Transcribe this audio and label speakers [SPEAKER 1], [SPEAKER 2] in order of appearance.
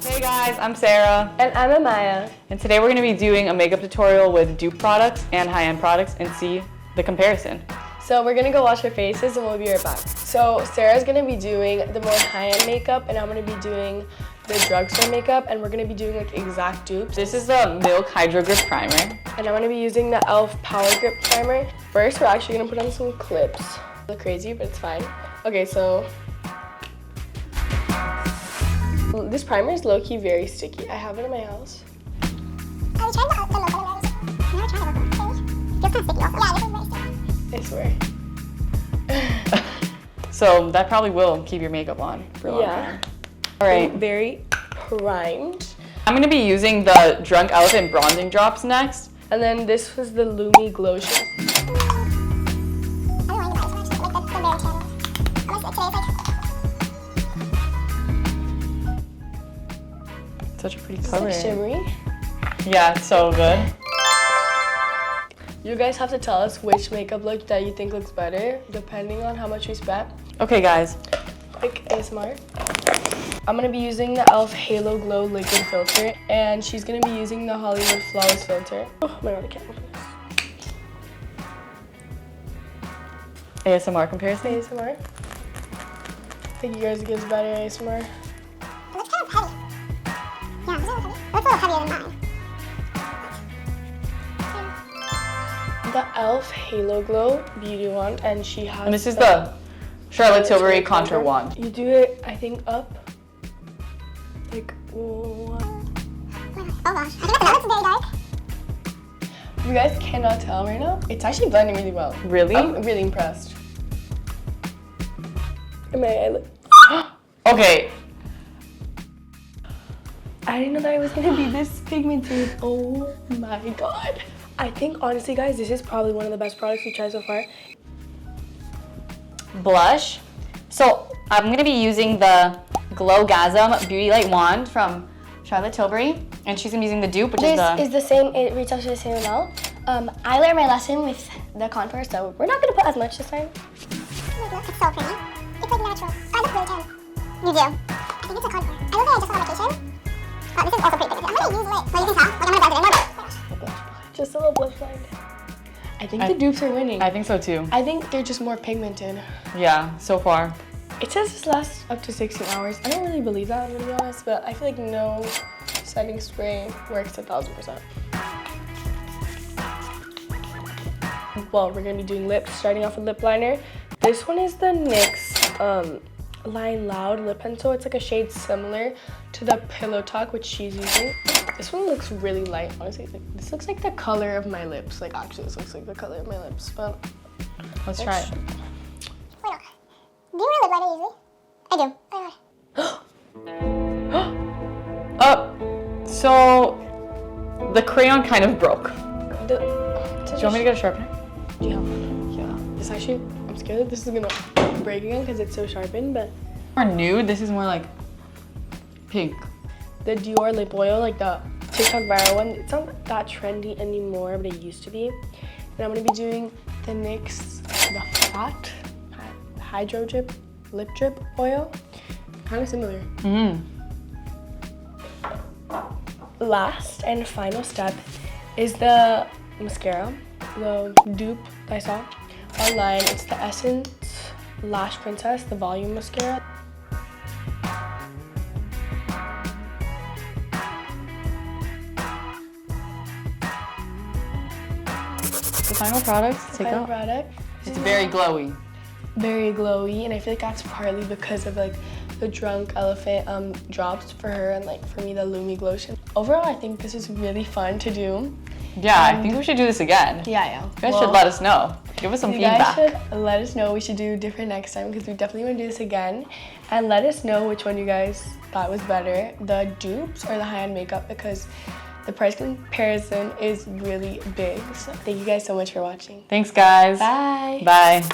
[SPEAKER 1] Hey guys, I'm Sarah.
[SPEAKER 2] And I'm Amaya.
[SPEAKER 1] And today we're going to be doing a makeup tutorial with dupe products and high-end products and see the comparison.
[SPEAKER 2] So we're going to go wash our faces and we'll be right back. So Sarah's going to be doing the more high-end makeup and I'm going to be doing the drugstore makeup, and we're going to be doing like exact dupes.
[SPEAKER 1] This is the Milk Hydro Grip Primer.
[SPEAKER 2] And I'm going to be using the e.l.f. Power Grip Primer. First, we're actually going to put on some clips. Look crazy, but it's fine. Okay, so this primer is low-key very sticky. I have it in my house.
[SPEAKER 3] Are we trying the local one? Never tried the local one. Feels kind of sticky also. Yeah, this is very sticky.
[SPEAKER 2] I swear.
[SPEAKER 1] So that probably will keep your makeup on for a long time. All right.
[SPEAKER 2] Very primed.
[SPEAKER 1] I'm going to be using the Drunk Elephant Bronzing Drops next.
[SPEAKER 2] And then this was the Lumi Glow Ship.
[SPEAKER 1] Such a pretty
[SPEAKER 2] It's
[SPEAKER 1] color.
[SPEAKER 2] like shimmery.
[SPEAKER 1] Yeah, it's so good.
[SPEAKER 2] You guys have to tell us which makeup look that you think looks better, depending on how much we spent.
[SPEAKER 1] Okay, guys.
[SPEAKER 2] Quick ASMR. I'm gonna be using the e.l.f. Halo Glow Liquid Filter, and she's gonna be using the Hollywood Flawless Filter. Oh my god, I can't open this.
[SPEAKER 1] ASMR comparison.
[SPEAKER 2] ASMR. I think you guys gives better ASMR.
[SPEAKER 3] It looks kind of heavy. Yeah, it looks a little heavier than mine.
[SPEAKER 2] The e.l.f. Halo Glow Beauty Wand, and she has.
[SPEAKER 1] And this is the Charlotte Tilbury Contour Wand.
[SPEAKER 2] You do it, I think, up. Like, oh
[SPEAKER 3] gosh, I think that looks very dark.
[SPEAKER 2] You guys cannot tell right now. It's actually blending really well.
[SPEAKER 1] Really?
[SPEAKER 2] I'm really impressed. Amaya,
[SPEAKER 1] Okay.
[SPEAKER 2] I didn't know that it was gonna be this pigmented. Oh my god. I think honestly, guys, this is probably one of the best products we tried so far.
[SPEAKER 1] Blush. So I'm going to be using the Glowgasm Beauty Light Wand from Charlotte Tilbury. And she's going to be using the dupe, which is the...
[SPEAKER 3] This is the same, it retails for the same amount. I learned my lesson with the contour, so we're not gonna put as much this time. It's so pretty. It's like natural. I look really tan. You do? I think it's a contour. I look like I just went on vacation. Oh, this is also pretty pigmented. I'm gonna use it. Well, you can tell. Like, I'm gonna blend it in more.
[SPEAKER 2] Just a little blush line. I think the dupes are winning.
[SPEAKER 1] I think so too.
[SPEAKER 2] I think they're just more pigmented.
[SPEAKER 1] Yeah, so far.
[SPEAKER 2] It says this lasts up to 16 hours. I don't really believe that, I'm gonna be honest, but I feel like no setting spray works 1000%. Well, we're gonna be doing lips, starting off with lip liner. This one is the NYX Line Loud lip pencil. It's like a shade similar to the Pillow Talk, which she's using. This one looks really light, honestly. Like, this looks like the color of my lips. Like, actually, this looks like the color of my lips, but
[SPEAKER 1] Let's try it.
[SPEAKER 3] Wait, do you wear lip liner usually? I do.
[SPEAKER 1] So the crayon kind of broke. Do you want me to get a sharpener?
[SPEAKER 2] Yeah. This actually, I'm scared that this is gonna break again because it's so sharpened, but
[SPEAKER 1] More nude. This is more like pink.
[SPEAKER 2] the Dior lip oil, like the TikTok viral one, it's not that trendy anymore, but it used to be. And I'm gonna be doing the NYX, the Fat Hydro Drip Lip Drip Oil. Kind of similar. Last and final step is the mascara, the dupe I saw online. It's the Essence Lash Princess, the volume mascara.
[SPEAKER 1] The final product. Take
[SPEAKER 2] Final
[SPEAKER 1] out.
[SPEAKER 2] product.
[SPEAKER 1] It's very glowy.
[SPEAKER 2] Very glowy, and I feel like that's partly because of like the Drunk Elephant drops for her, and like for me the Lumi Glow Ship. Overall, I think this is really fun to do.
[SPEAKER 1] Yeah, I think we should do this again.
[SPEAKER 2] Yeah.
[SPEAKER 1] You guys should let us know. Give us some
[SPEAKER 2] You
[SPEAKER 1] feedback.
[SPEAKER 2] guys should let us know. We should do different next time because we definitely want to do this again. And let us know which one you guys thought was better, the dupes or the high-end makeup, because the price comparison is really big. So thank you guys so much for watching.
[SPEAKER 1] Thanks, guys.
[SPEAKER 2] Bye.
[SPEAKER 1] Bye.